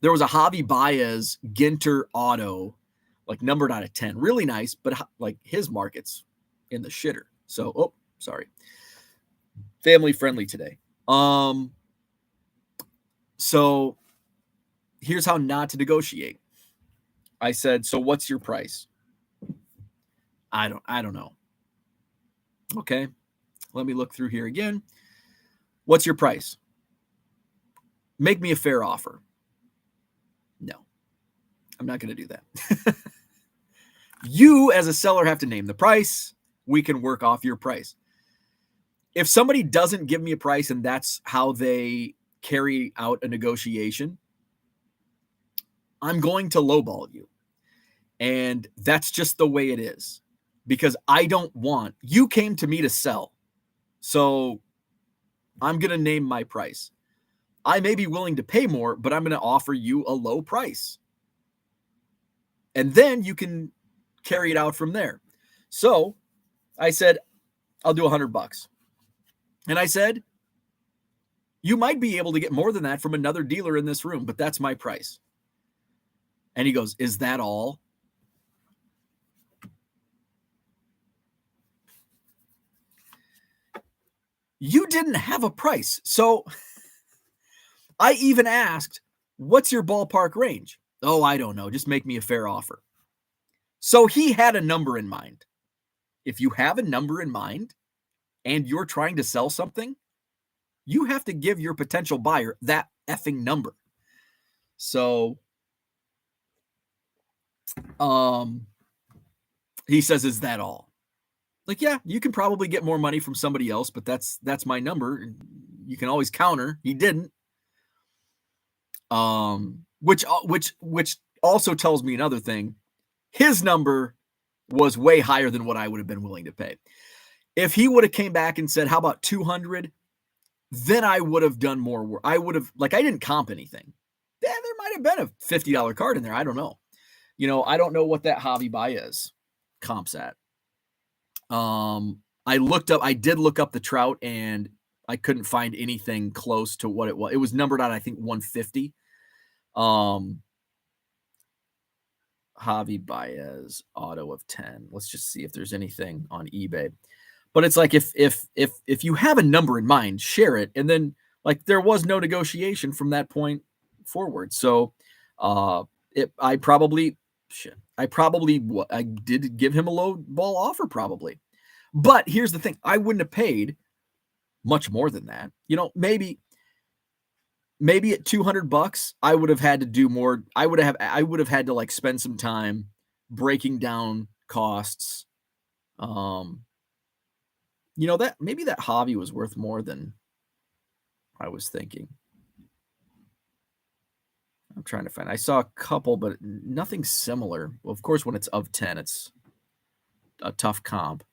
Javi Baez Ginter auto, like numbered out of 10. Really nice, but like his market's in the shitter. So, sorry. Family friendly today. So here's how not to negotiate. I said, so what's your price? I don't know. Okay. Let me look through here again. What's your price? Make me a fair offer. No, I'm not going to do that. You as a seller have to name the price. We can work off your price. If somebody doesn't give me a price and that's how they carry out a negotiation, I'm going to lowball you. And that's just the way it is, because you came to me to sell. So I'm going to name my price. I may be willing to pay more, but I'm going to offer you a low price. And then you can carry it out from there. So I said, I'll do $100. And I said, you might be able to get more than that from another dealer in this room, but that's my price. And he goes, is that all? You didn't have a price. So I even asked, what's your ballpark range? Oh, I don't know. Just make me a fair offer. So he had a number in mind. If you have a number in mind and you're trying to sell something, you have to give your potential buyer that effing number. So he says, is that all? Like, yeah, you can probably get more money from somebody else, but that's my number. You can always counter. He didn't. Which also tells me another thing. His number was way higher than what I would have been willing to pay. If he would have came back and said, how about 200? Then I would have done more work. I would have, like, I didn't comp anything. Yeah, there might have been a $50 card in there. I don't know. I don't know what that Javi Baez comps at. I did look up the Trout, and I couldn't find anything close to what it was. It was numbered out, I think, 150. Javi Baez auto of 10. Let's just see if there's anything on eBay. But it's like, if you have a number in mind, share it. And then, like, there was no negotiation from that point forward. So I did give him a low ball offer, probably. But here's the thing. I wouldn't have paid much more than that. Maybe at $200, I would have had to do more. I would have had to like spend some time breaking down costs. That maybe that Javi was worth more than I was thinking. I'm trying to find. I saw a couple, but nothing similar. Well, of course, when it's of 10, it's a tough comp.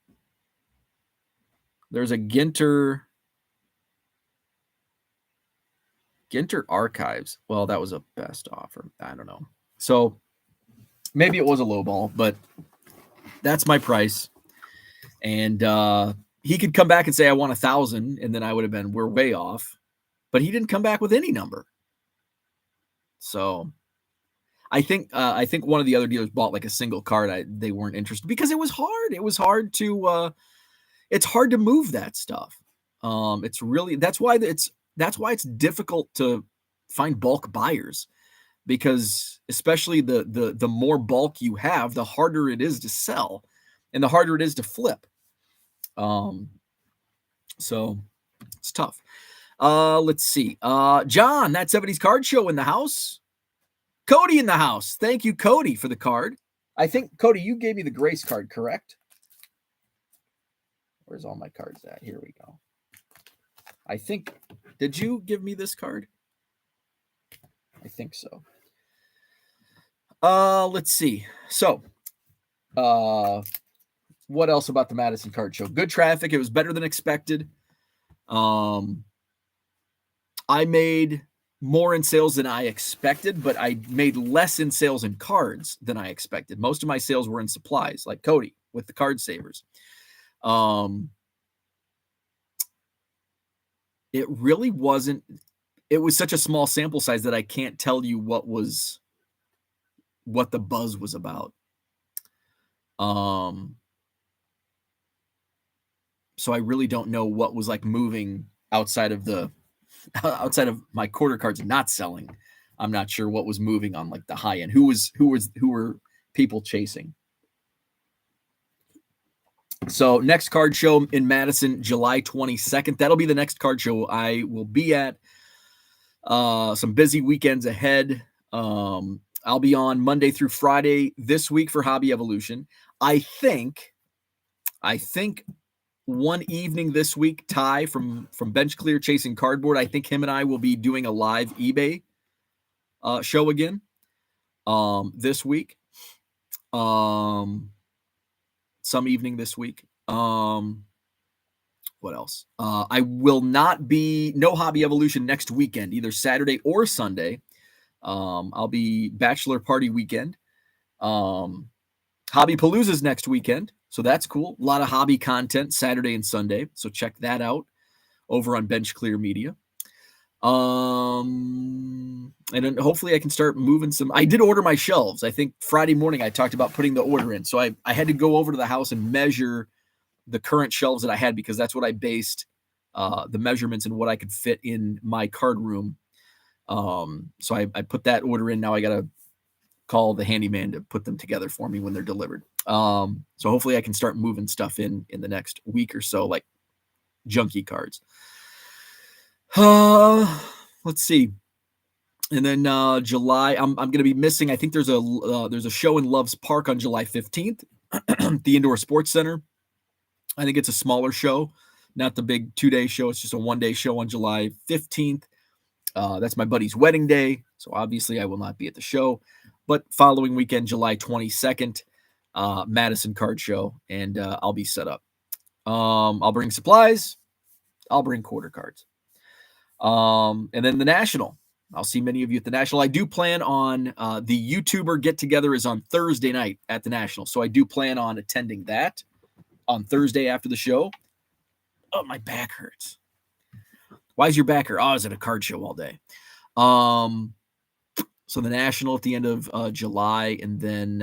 There's a Ginter Archives. Well, that was a best offer. I don't know. So maybe it was a low ball, but that's my price. And he could come back and say, I want 1,000. And then I would have been, we're way off. But he didn't come back with any number. So I think one of the other dealers bought like a single card. They weren't interested because it was hard. It was hard to, it's hard to move that stuff. It's really, that's why it's difficult to find bulk buyers, because especially the more bulk you have, the harder it is to sell and the harder it is to flip. So it's tough. Let's see. John, that 70s Card Show in the house. Cody in the house. Thank you, Cody, for the card. I think, Cody, you gave me the Grace card, correct? Where's all my cards at? Here we go. I think, did you give me this card? I think so. Let's see. So, what else about the Madison Card Show? Good traffic. It was better than expected. I made more in sales than I expected, but I made less in sales in cards than I expected. Most of my sales were in supplies, like Cody with the card savers. It really wasn't, it was such a small sample size that I can't tell you what the buzz was about. So I really don't know what was like moving outside of my quarter cards not selling. I'm not sure what was moving on like the high end. Who were people chasing? So next card show in Madison, July 22nd. That'll be the next card show I will be at. Some busy weekends ahead. I'll be on Monday through Friday this week for Hobby Evolution. I think one evening this week, Ty from Bench Clear Chasing Cardboard, I think him and I will be doing a live eBay show again this week. Some evening this week. What else? I will not be no Hobby Evolution next weekend, either Saturday or Sunday. I'll be bachelor party weekend. Hobby Palooza's next weekend, so that's cool. A lot of hobby content Saturday and Sunday, so check that out over on Bench Clear Media. And then hopefully I can start moving some. I did order my shelves. I think Friday morning I talked about putting the order in. So I had to go over to the house and measure the current shelves that I had, because that's what I based the measurements and what I could fit in my card room. So I put that order in. Now I got to call the handyman to put them together for me when they're delivered. So hopefully I can start moving stuff in the next week or so, like junky cards. Let's see. And then July, I'm going to be missing. I think there's a show in Loves Park on July 15th, the Indoor Sports Center. I think it's a smaller show, not the big 2-day show. It's just a 1-day show on July 15th. That's my buddy's wedding day, so obviously I will not be at the show. But following weekend, July 22nd, Madison Card Show, and I'll be set up. I'll bring supplies. I'll bring quarter cards. And then the National. I'll see many of you at the National. I do plan on the YouTuber get-together is on Thursday night at the National, so I do plan on attending that on Thursday after the show. Oh, my back hurts. Why is your back hurt? Oh, I was at a card show all day. So the National at the end of July, and then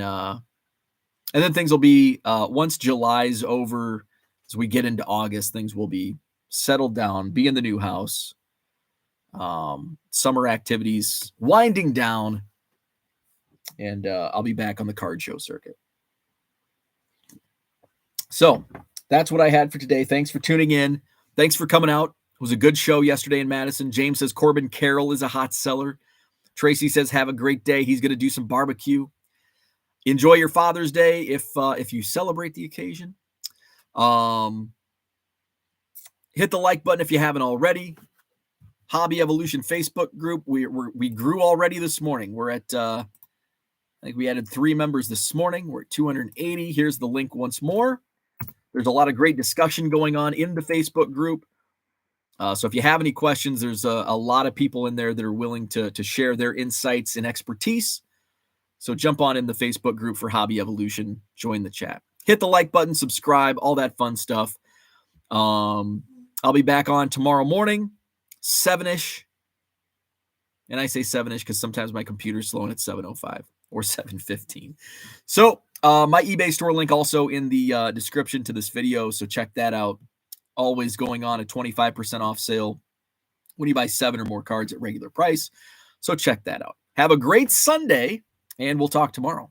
things will be once July's over, as we get into August, things will be settled down, be in the new house. Summer activities winding down, and I'll be back on the card show circuit. So that's what I had for today. Thanks for tuning in. Thanks for coming out. It was a good show yesterday in Madison. James says Corbin Carroll is a hot seller. Tracy says have a great day. He's going to do some barbecue. Enjoy your Father's Day if you celebrate the occasion. Hit the like button if you haven't already. Hobby Evolution Facebook group. We grew already this morning. We're at I think we added 3 members this morning. We're at 280. Here's the link once more. There's a lot of great discussion going on in the Facebook group. So if you have any questions, there's a lot of people in there that are willing to share their insights and expertise. So jump on in the Facebook group for Hobby Evolution. Join the chat. Hit the like button, subscribe, all that fun stuff. I'll be back on tomorrow morning, 7-ish. And I say 7-ish because sometimes my computer's slowing at 7:05 or 7:15. So my eBay store link also in the description to this video. So check that out. Always going on a 25% off sale when you buy 7 or more cards at regular price. So check that out. Have a great Sunday, and we'll talk tomorrow.